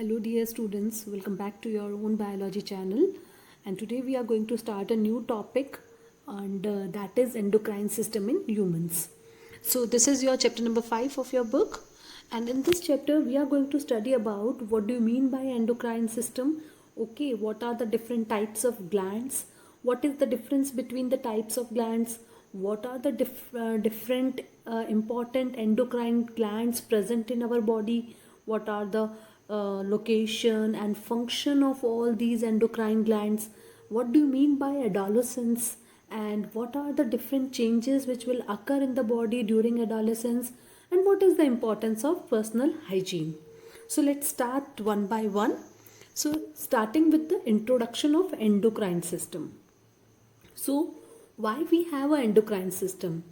Hello dear students, welcome back to your own biology channel, and today we are going to start a new topic and that is endocrine system in humans. So this is your chapter number 5 of your book, and in this chapter we are going to study about what do you mean by endocrine system. Okay, what are the different types of glands, what is the difference between the types of glands, what are the different important endocrine glands present in our body, what are the location and function of all these endocrine glands, what do you mean by adolescence, and what are the different changes which will occur in the body during adolescence, and what is the importance of personal hygiene. So let's start one by one. So starting with the introduction of endocrine system. So why we have an endocrine system?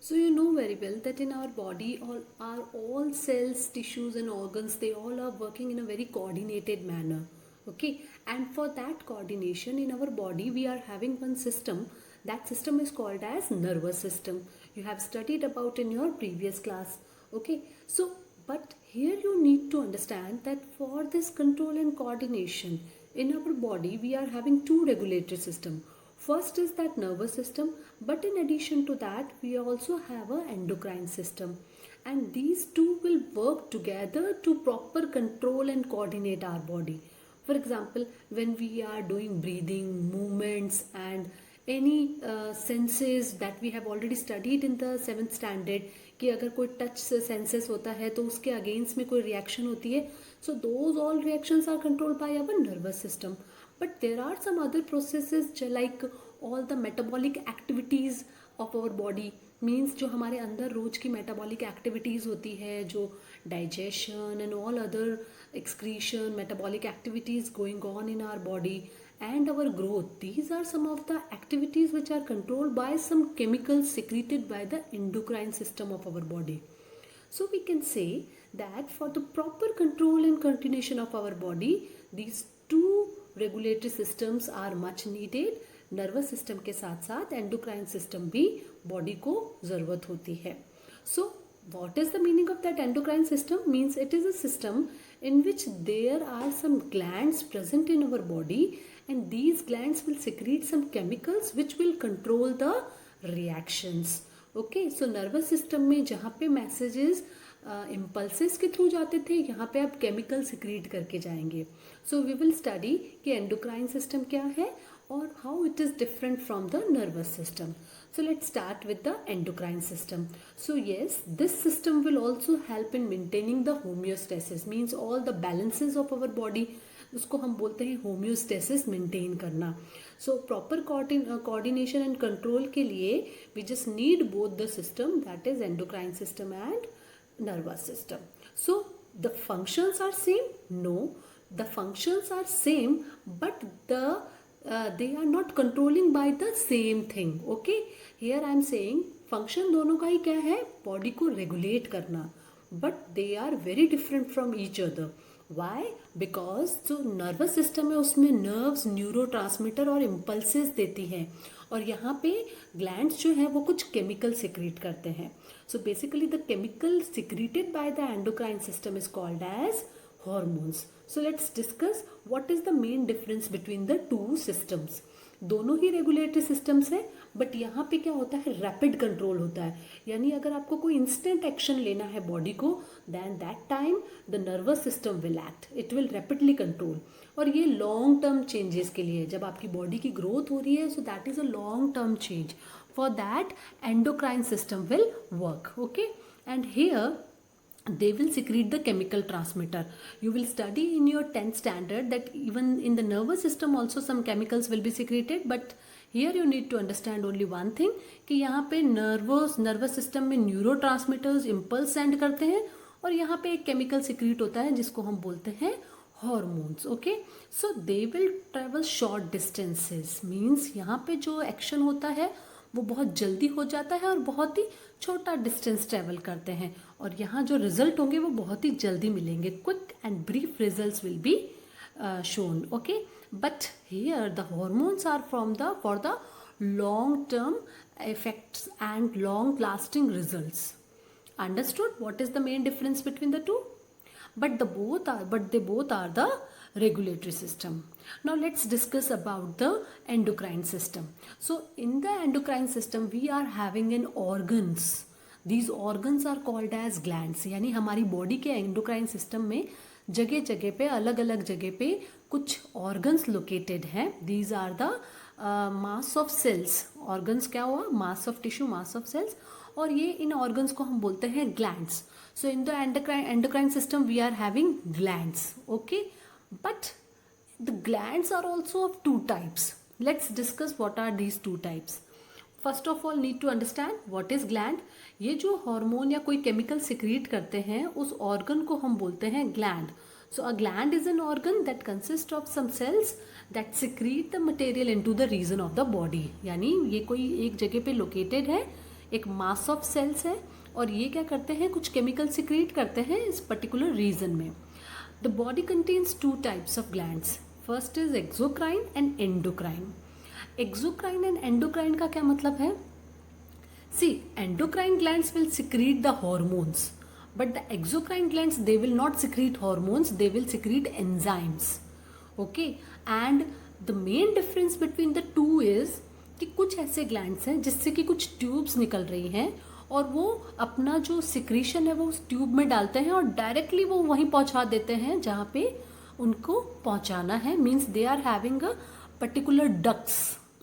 So you know very well that in our body all cells, tissues and organs, they all are working in a very coordinated manner. Okay, and for that coordination in our body we are having one system. That system is called as nervous system. You have studied about in your previous class. Okay, so but here you need to understand that for this control and coordination in our body we are having two regulatory systems. First is that nervous system, but in addition to that, we also have a endocrine system, and these two will work together to proper control and coordinate our body. For example, when we are doing breathing, movements, and any senses that we have already studied in the 7th standard, कि अगर कोई touch senses होता है तो उसके against में कोई reaction होती है, so those all reactions are controlled by our nervous system. But there are some other processes like all the metabolic activities of our body, means जो हमारे अंदर रोज की metabolic activities होती है, जो digestion and all other excretion metabolic activities going on in our body and our growth, these are some of the activities which are controlled by some chemicals secreted by the endocrine system of our body. So we can say that for the proper control and continuation of our body, these two regulatory systems are much needed. Nervous system के साथ साथ endocrine system भी body को ज़रूरत होती है. सो what is the meaning of that endocrine system? Means it is a system in which there are some glands present in our body, and these glands will secrete some chemicals which will control the reactions. Okay, so nervous system में जहाँ पे messages impulses के through जाते थे, यहाँ पे आप chemical secrete करके जाएंगे. सो वी विल स्टडी कि एंडोक्राइन सिस्टम क्या है और how it is different from the nervous system. So let's start with the endocrine system. So yes, this system will also help in maintaining the homeostasis, means all the balances of our body, उसको हम बोलते हैं homeostasis maintain करना. So proper coordination and control के लिए we just need both the system, that is endocrine system and nervous system. So the functions are same? No, the functions are same, but they are not controlling by the same thing. Okay, here I am saying function दोनों का ही क्या है, body को regulate करना, but they are very different from each other. Why? Because जो nervous system है उसमें nerves neurotransmitter और इम्पल्सेस देती हैं, और यहाँ पे ग्लैंड्स जो है वो कुछ केमिकल सिक्रीट करते हैं. So basically the chemical secreted by the endocrine system is called as hormones. So let's discuss what is the main difference between the two systems. दोनों ही रेगुलेटरी सिस्टम्स हैं, बट यहाँ पे क्या होता है, रैपिड कंट्रोल होता है. यानी अगर आपको कोई इंस्टेंट एक्शन लेना है बॉडी को, then that time the nervous system will act, it will rapidly control. और ये लॉन्ग टर्म चेंजेस के लिए, जब आपकी बॉडी की ग्रोथ हो रही है, so that is a long term change. For that endocrine system will work. Okay, and here they will secrete the chemical transmitter. You will study in your 10th standard that even in the nervous system also some chemicals will be secreted, but here you need to understand only one thing कि यहाँ पे nervous system में neurotransmitters impulse send करते हैं, और यहाँ पे एक chemical secrete होता है जिसको हम बोलते हैं hormones. Okay, so they will travel short distances, means यहाँ पे जो action होता है वो बहुत जल्दी हो जाता है और बहुत ही छोटा डिस्टेंस ट्रेवल करते हैं, और यहाँ जो रिजल्ट होंगे वो बहुत ही जल्दी मिलेंगे. Quick and brief results will be shown. Okay, but here the hormones are for the long term effects and long lasting results. Understood what is the main difference between the two? but they both are the regulatory system. Now let's discuss about the endocrine system. So in the endocrine system we are having an organs. These organs are called as glands. यानी हमारी body के endocrine system में जगह जगह पे अलग अलग जगह पे कुछ ऑर्गन्स लोकेटेड हैं. These are the mass of cells. Organs क्या हुआ? Mass of tissue, mass of cells. और ये इन ऑर्गन्स को हम बोलते हैं glands. So in the endocrine system we are having glands. Okay, but the glands are also of two types. Let's discuss what are these two types. First of all need to understand what is gland. ये जो hormone या कोई chemical secrete करते हैं उस organ को हम बोलते हैं gland. So a gland is an organ that consists of some cells that secrete the material into the region of the body. यानी ये कोई एक जगह पे लोकेटेड है, एक मास ऑफ सेल्स है और ये क्या करते हैं? कुछ केमिकल सिक्रीट करते हैं इस पर्टिकुलर रीजन में. The body contains two types of glands. First is exocrine and endocrine. Exocrine and endocrine का क्या मतलब है? See, endocrine glands will secrete the hormones, but the exocrine glands, they will not secrete hormones, they will secrete enzymes. Okay, and the main difference between the two is कि कुछ ऐसे glands हैं जिससे कि कुछ ट्यूब्स निकल रही हैं और वो अपना जो सिक्रीशन है वो उस ट्यूब में डालते हैं और डायरेक्टली वो वहीं पहुंचा देते हैं जहाँ पे उनको पहुंचाना है. Means they are having a particular ducts.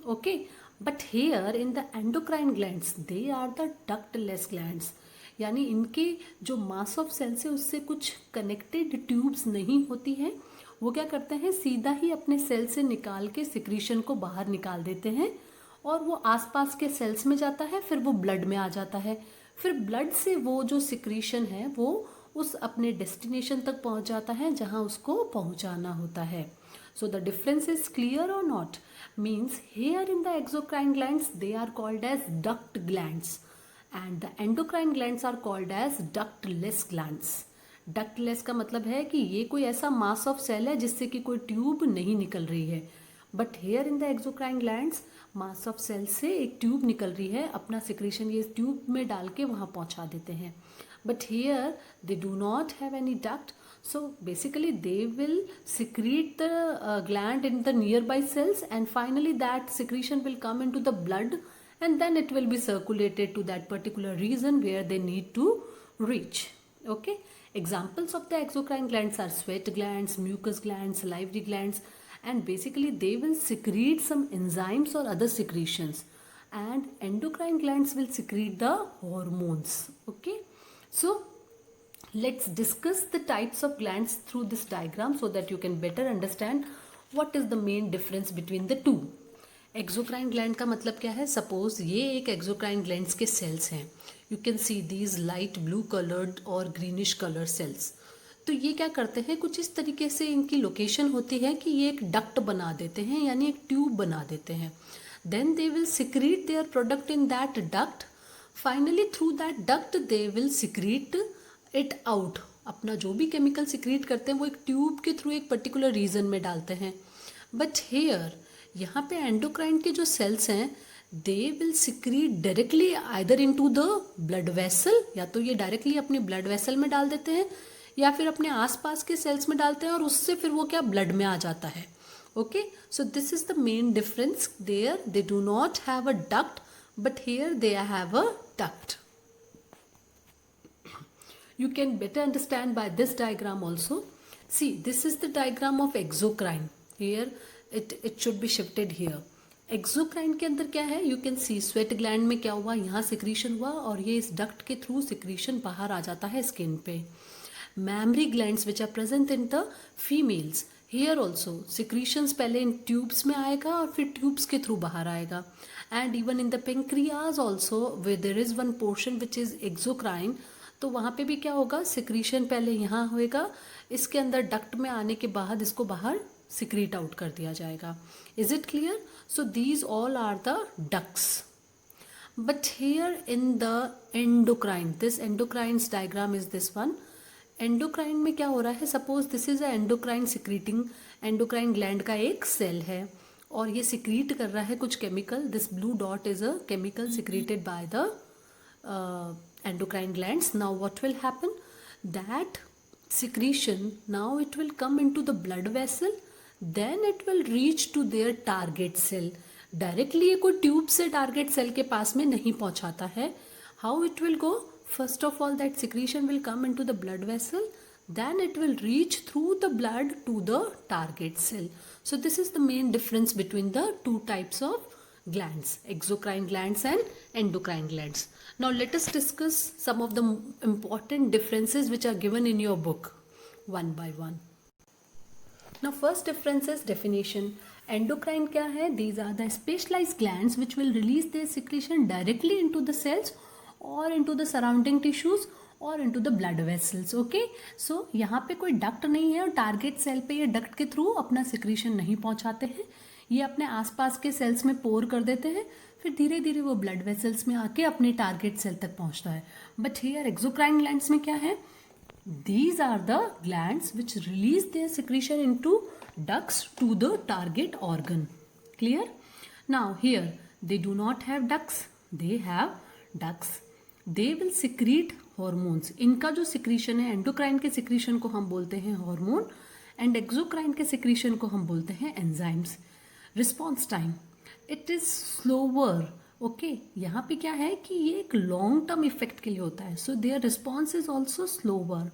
Okay, but here in the endocrine glands they are the ductless glands. यानी इनके जो मास ऑफ सेल्स है उससे कुछ कनेक्टेड ट्यूब्स नहीं होती हैं. वो क्या करते हैं? सीधा ही अपने सेल से निकाल के सिक्रीशन को बाहर निकाल देते हैं और वो आसपास के सेल्स में जाता है, फिर वो ब्लड में आ जाता है, फिर ब्लड से वो जो सिक्रीशन है वो उस अपने डेस्टिनेशन तक पहुंच जाता है जहां उसको पहुंचाना होता है. So the difference is clear और not? Means here in the exocrine glands they are called as duct glands and the endocrine glands are called as ductless glands. ductless का मतलब है कि ये कोई ऐसा मास ऑफ सेल है जिससे कि कोई ट्यूब नहीं निकल रही है. But here in the exocrine glands mass of cell से एक ट्यूब निकल रही है, अपना सिक्रीशन ये ट्यूब में डाल के वहाँ पहुँचा देते हैं. But here they do not have any duct. So basically they will secrete the gland in the nearby cells and finally that secretion will come into the blood and then it will be circulated to that particular region where they need to reach. Okay, examples of the exocrine glands are sweat glands, mucus glands, salivary glands, and basically they will secrete some enzymes or other secretions, and endocrine glands will secrete the hormones. Okay, so let's discuss the types of glands through this diagram so that you can better understand what is the main difference between the two. Exocrine gland का मतलब क्या है? Suppose ये एक exocrine glands के sales हैं. You can see these light blue coloured और greenish colour sales. तो ये क्या करते हैं? कुछ इस तरीके से इनकी लोकेशन होती है कि ये एक डक्ट बना देते हैं, यानी एक ट्यूब बना देते हैं. Then they will secrete their product in that duct. Finally through that duct they will secrete it out. अपना जो भी केमिकल सिक्रीट करते हैं वो एक ट्यूब के थ्रू एक पर्टिकुलर रीजन में डालते हैं. बट हेयर यहाँ पे एंडोक्राइन के जो सेल्स हैं दे will secrete directly either into the blood vessel, या तो ये डायरेक्टली अपने ब्लड वेसल में डाल देते हैं या फिर अपने आसपास के सेल्स में डालते हैं और उससे फिर वो क्या ब्लड में आ जाता है. Okay, so this is the main difference. There they do not have a duct but here they have a duct. You can better understand by this diagram also. See, this is the diagram of exocrine. Here it should be shifted here. Exocrine के अंदर क्या है? You can C sweat gland में क्या हुआ, यहाँ secretion हुआ और ये इस डक्ट के थ्रू सिक्रीशन बाहर आ जाता है स्किन पे. Mammary glands which are present in the females, here also secretions पहले इन ट्यूब्स में आएगा और फिर ट्यूब्स के थ्रू बाहर आएगा. And even in the pancreas also where there is one portion which is exocrine, तो वहाँ पे भी क्या होगा? सिक्रीशन पहले यहाँ होएगा, इसके अंदर डक्ट में आने के बाद इसको बाहर सिक्रीट आउट कर दिया जाएगा. Is it clear? So these all are the ducts. But here in the endocrine, this endocrines diagram is this one. Endocrine में क्या हो रहा है? Suppose this is a endocrine secreting, endocrine gland का एक सेल है और ये सिक्रीट कर रहा है कुछ chemical. This blue dot is a chemical secreted by the endocrine glands. Now what will happen? That secretion, now it will come into the blood vessel, then it will reach to their target cell. Directly ये कोई tube से target cell के पास में नहीं पहुंचाता है. How it will go? First of all that secretion will come into the blood vessel, then it will reach through the blood to the target cell. So this is the main difference between the two types of glands, exocrine glands and endocrine glands. Now let us discuss some of the important differences which are given in your book one by one. Now first difference is definition. Endocrine क्या है? These are the specialized glands which will release their secretion directly into the cells or into the surrounding tissues और into the blood vessels. Okay, so यहाँ पे कोई duct नहीं है और target cell पे ये डक्ट के थ्रू अपना सिक्रीशन नहीं पहुँचाते हैं. ये अपने आसपास के सेल्स में पोर कर देते हैं, फिर धीरे धीरे वो ब्लड वेसल्स में आके अपने टारगेट सेल तक पहुँचता है. बट हियर एक्सोक्राइन ग्लैंड्स में क्या है? These are the glands which release their secretion into ducts to the target organ. Clear? Now here they do not have ducts, they have ducts. They will secrete hormones. इनका जो secretion है, endocrine के secretion को हम बोलते हैं hormone and exocrine के secretion को हम बोलते हैं enzymes. Response time it is slower. Okay, यहाँ पे क्या है कि ये एक लॉन्ग टर्म इफेक्ट के लिए होता है. So their response is also slower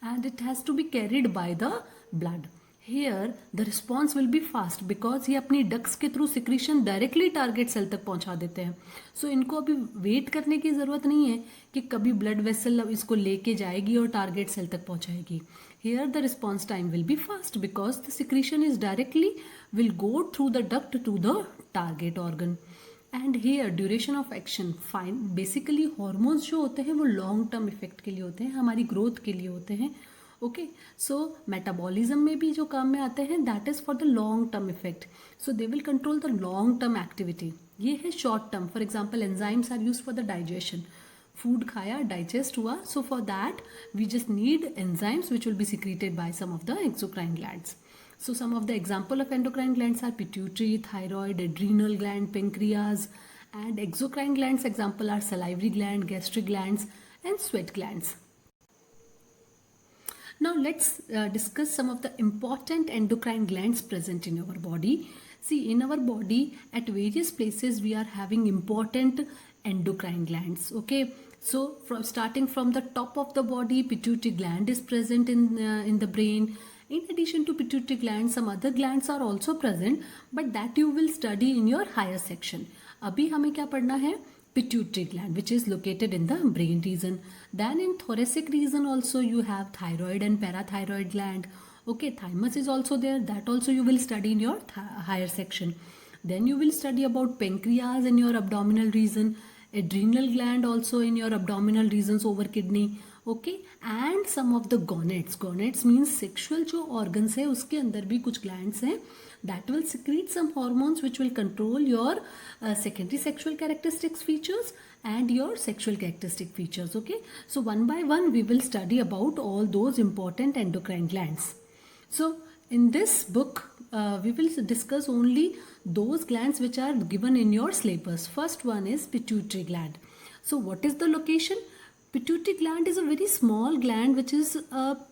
and it has to be carried by the blood. Here the response will be fast because ये अपनी डक्स के through secretion directly target cell तक पहुंचा देते हैं. सो इनको अभी वेट करने की ज़रूरत नहीं है कि कभी ब्लड वेसल इसको लेके जाएगी और टारगेट सेल तक पहुंचाएगी. Here the response time will be fast because the secretion is directly will go through the duct to the target organ. And here duration of action fine. Basically hormones जो होते हैं वो long term effect के लिए होते हैं, हमारी growth के लिए होते हैं. ओके, सो मेटाबॉलिज्म में भी जो काम में आते हैं that is for the long term effect. So they will control the long term activity. ये है short term. For example enzymes are use for the digestion. Food खाया, डाइजेस्ट हुआ, so for that we just need enzymes which will be secreted by some of the exocrine glands. So some of the example of endocrine glands are pituitary, thyroid, adrenal gland, pancreas, and exocrine glands example are salivary gland, gastric glands, and sweat glands. Now let's discuss some of the important endocrine glands present in our body. See, in our body at various places we are having important endocrine glands. Okay, so starting from the top of the body, pituitary gland is present in the brain. In addition to pituitary gland, some other glands are also present, but that you will study in your higher section. अभी हमें क्या पढ़ना है? Pituitary gland, which is located in the brain region. Then in thoracic region also you have thyroid and parathyroid gland. Okay, thymus is also there. That also you will study in your higher section. Then you will study about pancreas in your abdominal region, adrenal gland also in your abdominal regions over kidney. Okay, and some of the gonads. Gonads means sexual जो organs है उसके अंदर भी कुछ glands हैं that will secrete some hormones which will control your secondary sexual characteristics features and your sexual characteristic features. Okay, so one by one we will study about all those important endocrine glands. So in this book we will discuss only those glands which are given in your syllabus. First one is pituitary gland. So what is the location? Pituitary gland is a very small gland which is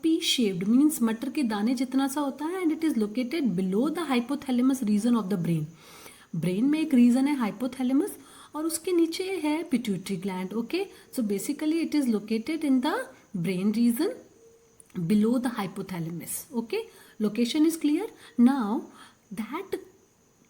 pea-shaped, means मटर के दाने जितना सा होता है, and it is located below the hypothalamus region of the brain. Brain में एक region है हाइपोथैलेमस और उसके नीचे है pituitary gland. Okay, so basically it is located in the brain region below the hypothalamus. Okay, location is clear. Now that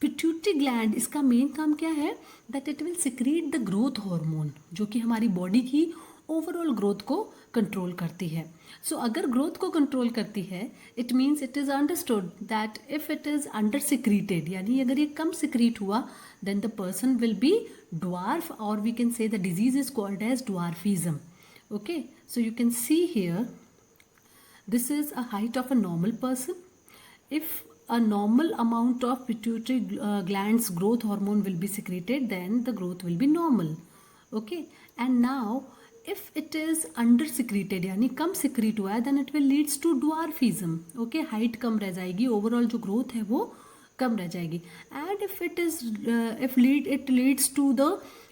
pituitary gland, इसका main काम क्या है? That it will secrete the growth hormone जो कि हमारी body की overall growth को control करती है. सो अगर ग्रोथ को कंट्रोल करती है it means it is understood that if it is under secreted, यानी अगर ये कम सिक्रीट हुआ then the person will be dwarf और we can say the disease is called as dwarfism. Okay, so you can see here this is a height of a normal person. If a normal amount of pituitary glands growth hormone will be secreted, then the growth will be normal. Okay, and now if it is under secreted यानी कम secrete हुआ है then it will leads to dwarfism. Okay, height कम रह जाएगी, overall जो growth है वो कम रह जाएगी. And if it is it leads to the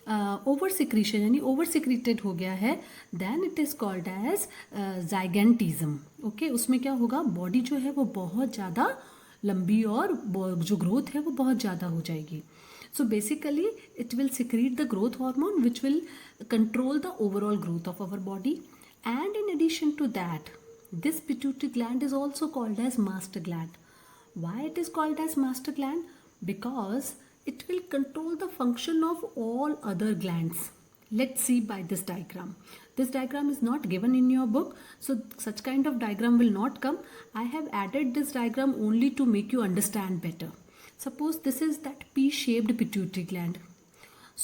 over secretion यानी ओवर सिक्रीटेड हो गया है, then it is called as gigantism. Okay, उसमें क्या होगा, बॉडी जो है वो बहुत ज़्यादा लंबी और जो ग्रोथ है वो बहुत ज़्यादा हो जाएगी। So basically it will secrete the growth hormone which will control the overall growth of our body. And in addition to that, this pituitary gland is also called as master gland. Why it is called as master gland? Because it will control the function of all other glands. Let's see by this diagram. This diagram is not given in your book, so such kind of diagram will not come. I have added this diagram only to make you understand better. Suppose this is that P-shaped pituitary gland.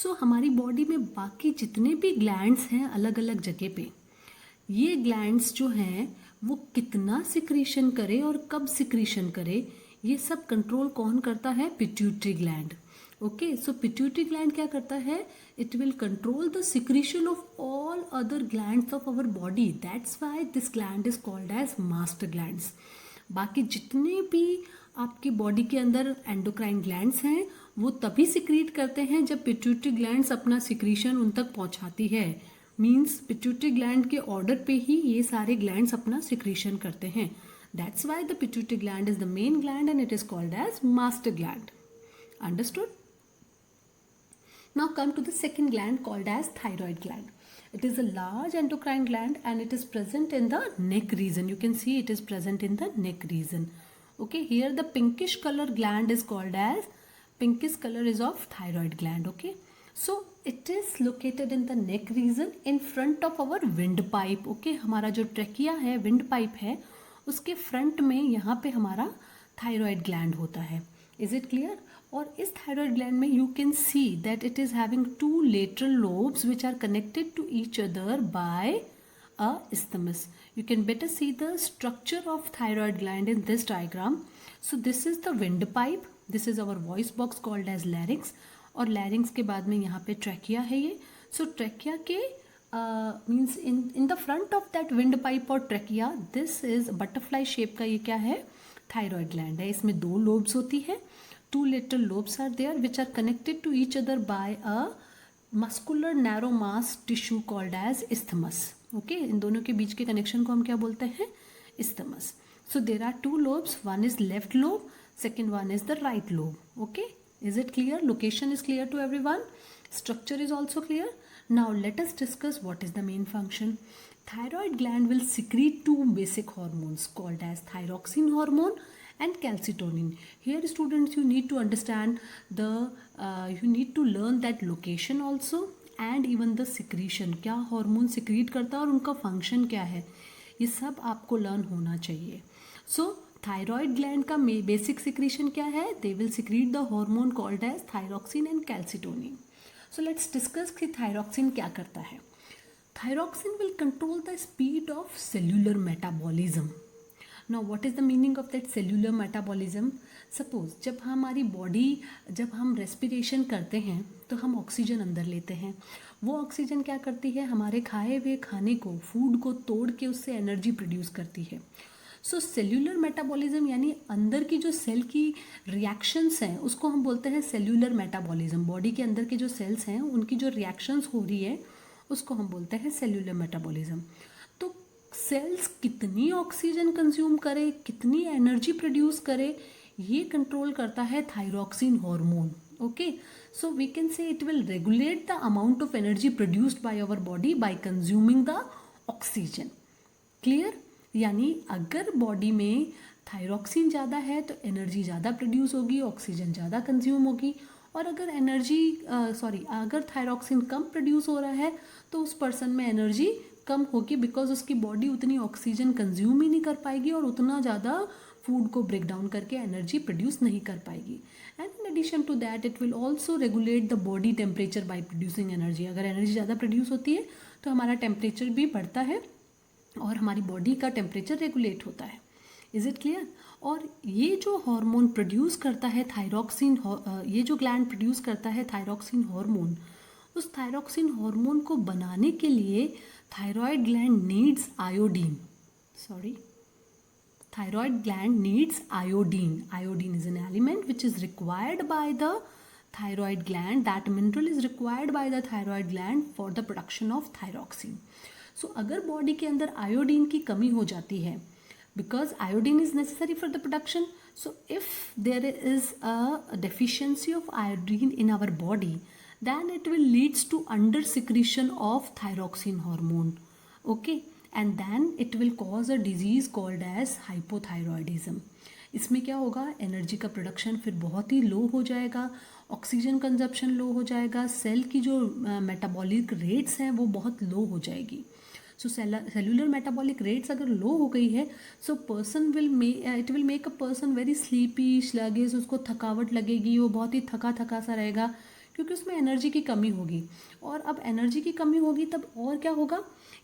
So हमारी body में बाकी जितने भी glands हैं अलग अलग जगह पे, ये ग्लैंड्स जो हैं वो कितना सिक्रीशन करे और कब सिक्रीशन करे, ये सब कंट्रोल कौन करता है, pituitary gland. Okay, so pituitary gland क्या करता है, it will control the secretion of all other glands of our body. That's why this gland is called as master glands. बाकी जितने भी आपकी बॉडी के अंदर एंडोक्राइन ग्लैंड्स हैं वो तभी सिक्रीट करते हैं जब पिट्यूटरी ग्लैंड्स अपना सिक्रीशन उन तक पहुंचाती है। मीन्स पिट्यूटरी ग्लैंड के ऑर्डर पे ही ये सारे ग्लैंड्स अपना सिक्रीशन करते हैं। That's why the pituitary gland is the main gland and it is called as master gland. Understood? Now come to the second gland called as thyroid gland. It is a large endocrine gland and it is present in the neck region. You can see it is present in the neck region. Okay, here the pinkish color gland is called as, pinkish color is of thyroid gland. Okay, so it is located in the neck region in front of our windpipe. Okay, हमारा जो trachea है, windpipe है, उसके front में यहाँ पे हमारा thyroid gland होता है। Is it clear? और इस थायराइड ग्लैंड में you can see that it is having two lateral lobes which are connected to each other by a isthmus. You can better see the structure of thyroid gland in this diagram. So this is the windpipe, this is our voice box called as larynx, और larynx के बाद में यहाँ पे trachea है ये। So trachea के means in the front of that windpipe और trachea, this is butterfly shape का ये क्या है, thyroid gland है। इसमें दो lobes होती है, two lateral lobes are there which are connected to each other by a muscular narrow mass tissue called as isthmus. Okay, इन दोनों के बीच के कनेक्शन को हम क्या बोलते हैं, isthmus. So there are two lobes, one is left lobe, second one is the right lobe. Okay, is it clear? Location is clear to everyone, structure is also clear. Now let us discuss what is the main function. Thyroid gland will secrete two basic hormones called as thyroxine hormone and calcitonin. Here students, you need to understand the you need to learn that location also and even the secretion, क्या hormone secrete करता है और उनका function क्या है, ये सब आपको लर्न होना चाहिए। सो थायराइड ग्लैंड का बेसिक सिक्रीशन क्या है, they will secrete the hormone called as thyroxine and calcitonin. So let's discuss कि थायरोक्सिन क्या करता है। Thyroxine will control the speed of cellular metabolism. Now what is the meaning of that cellular metabolism? Suppose जब हमारी body, जब हम respiration करते हैं तो हम ऑक्सीजन अंदर लेते हैं, वो ऑक्सीजन क्या करती है, हमारे खाए हुए खाने को, फूड को तोड़ के उससे एनर्जी प्रोड्यूस करती है। सो सेल्यूलर मेटाबॉलिज्म यानी अंदर की जो सेल की रिएक्शंस हैं उसको हम बोलते हैं सेल्यूलर मेटाबॉलिज्म। बॉडी के अंदर के जो सेल्स हैं उनकी जो रिएक्शंस हो रही है उसको हम बोलते हैं सेल्यूलर मेटाबॉलिज्म। तो सेल्स कितनी ऑक्सीजन कंज्यूम करे, कितनी एनर्जी प्रोड्यूस करे, ये कंट्रोल करता है thyroxine hormone. Okay, so we can say it will regulate the amount of energy produced by our body by consuming the oxygen. Clear? यानी अगर बॉडी में थायरोक्सिन ज़्यादा है तो एनर्जी ज़्यादा प्रोड्यूस होगी, ऑक्सीजन ज़्यादा कंज्यूम होगी, और अगर अगर थायरोक्सिन कम प्रोड्यूस हो रहा है तो उस पर्सन में एनर्जी कम होगी, बिकॉज उसकी बॉडी उतनी ऑक्सीजन कंज्यूम ही नहीं कर पाएगी और उतना ज़्यादा फूड को ब्रेक डाउन करके एनर्जी प्रोड्यूस नहीं कर पाएगी। And in addition to that it will also regulate the body temperature by producing energy. अगर एनर्जी ज़्यादा प्रोड्यूस होती है तो हमारा टेम्परेचर भी बढ़ता है और हमारी बॉडी का टेम्परेचर रेगुलेट होता है। Is it clear? और ये जो हार्मोन प्रोड्यूस करता है थायरोक्सिन, ये जो ग्लैंड प्रोड्यूस करता है थायरोक्सिन हार्मोन, उस थायरोक्सिन हार्मोन को बनाने के लिए thyroid gland needs iodine. Thyroid gland needs iodine. Iodine is an element which is required by the thyroid gland. That mineral is required by the thyroid gland for the production of thyroxine. So अगर body के अंदर iodine की कमी हो जाती है, because iodine is necessary for the production, so if there is a deficiency of iodine in our body, then it will leads to under secretion of thyroxine hormone. Okay, and then it will cause a disease called as hypothyroidism. इसमें क्या होगा, energy का production फिर बहुत ही लो हो जाएगा, oxygen consumption लो हो जाएगा, सेल की जो मेटाबॉलिक रेट्स हैं वो बहुत लो हो जाएगी. सो सेलुलर मेटाबॉलिक रेट्स अगर लो हो गई है, so person it will make a person very sleepy, sluggish, उसको थकावट लगेगी, वो बहुत ही थका थका सा रहेगा क्योंकि उसमें एनर्जी की कमी होगी. और अब एनर्जी की कमी होगी तब और क्या होगा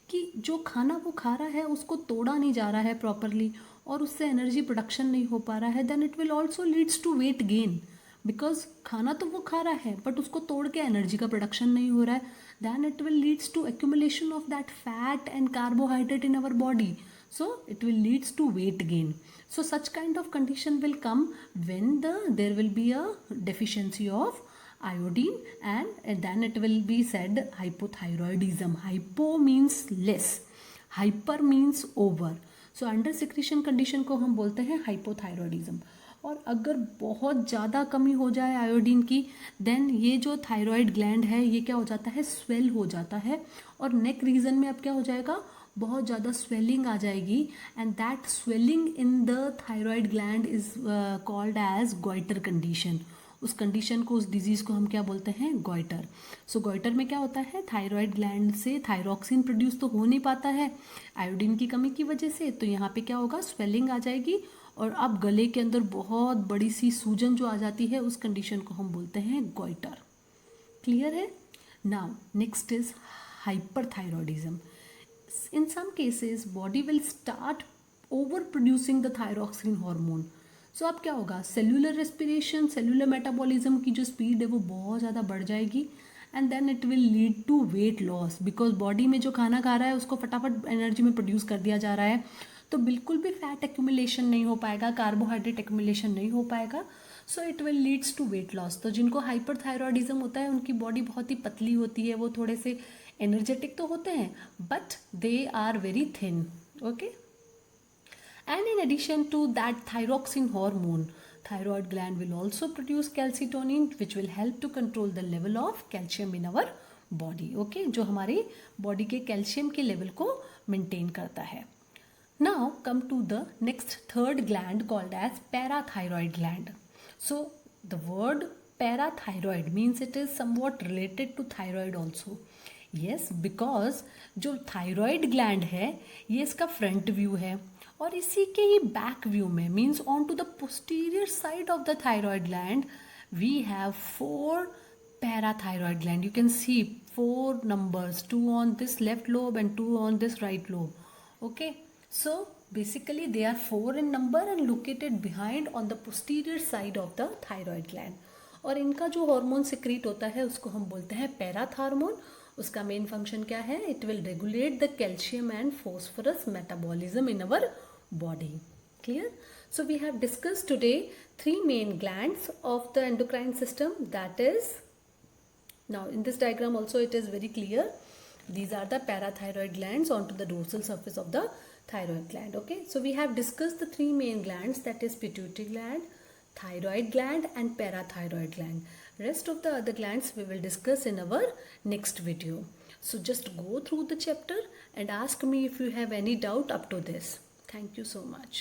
कि जो खाना वो खा रहा है उसको तोड़ा नहीं जा रहा है प्रॉपरली और उससे एनर्जी प्रोडक्शन नहीं हो पा रहा है. Then it will also leads to weight gain, because खाना तो वो खा रहा है बट उसको तोड़ के एनर्जी का प्रोडक्शन नहीं हो रहा है. then it will leads to accumulation of that fat and carbohydrate in our body, so it will leads to weight gain. So such kind of condition will come when there will be a deficiency of iodine, and then it will be said hypothyroidism. Hypo means less, hyper means over. So under secretion condition को हम बोलते हैं hypothyroidism. और अगर बहुत ज़्यादा कमी हो जाए आयोडीन की, देन ये जो थायराइड ग्लैंड है ये क्या हो जाता है, स्वेल हो जाता है. और नेक रीजन में अब क्या हो जाएगा, बहुत ज़्यादा स्वेलिंग आ जाएगी. And that swelling in the thyroid gland is called as goiter condition. उस कंडीशन को, उस डिजीज़ को हम क्या बोलते हैं, गॉइटर. सो गॉइटर में क्या होता है, थायराइड ग्लैंड से थायरॉक्सिन प्रोड्यूस तो हो नहीं पाता है आयोडीन की कमी की वजह से, तो यहाँ पे क्या होगा, स्वेलिंग आ जाएगी और अब गले के अंदर बहुत बड़ी सी सूजन जो आ जाती है, उस कंडीशन को हम बोलते हैं गॉइटर. क्लियर है. Now next is hyperthyroidism. In some cases body will start over producing the thyroxine hormone. So अब क्या होगा, सेल्यूलर रेस्पिरेशन, सेल्यूलर मेटाबॉलिज्म की जो स्पीड है वो बहुत ज़्यादा बढ़ जाएगी. And then it will lead to weight loss, because body में जो खाना खा रहा है उसको फटाफट एनर्जी में प्रोड्यूस कर दिया जा रहा है, तो बिल्कुल भी फैट एक्यूमुलेशन नहीं हो पाएगा, कार्बोहाइड्रेट एक्यूमुलेशन नहीं हो पाएगा. So it will leads to weight loss. तो जिनको हाइपरथायरॉयडिज्म होता है उनकी बॉडी बहुत ही पतली होती है, वो थोड़े से एनर्जेटिक तो होते हैं but they are very thin. Okay. And in addition to that thyroxine hormone, thyroid gland will also produce calcitonin, which will help to control the level of calcium in our body. Okay, जो हमारे body के calcium के level को maintain करता है. Now come to the next third gland called as parathyroid gland. So the word parathyroid means it is somewhat related to thyroid also. Yes, because जो thyroid gland है ये इसका front view है और इसी के ही बैक व्यू में, means on to the posterior side of the thyroid gland we have 4 parathyroid gland. You can see 4 numbers, 2 on this left lobe and 2 on this right lobe. Okay, so basically they are 4 in number and located behind on the posterior side of the thyroid gland. और इनका जो hormone secrete होता है उसको हम बोलते हैं parathormone. उसका मेन फंक्शन क्या है, it will regulate the calcium and phosphorus metabolism in our body. Clear? So we have discussed today 3 main glands of the endocrine system. That is, now in this diagram also it is very clear, these are the parathyroid glands onto the dorsal surface of the thyroid gland. Okay, so we have discussed the 3 main glands, that is pituitary gland, thyroid gland and parathyroid gland. Rest of the other glands we will discuss in our next video. So just go through the chapter and ask me if you have any doubt up to this. Thank you so much.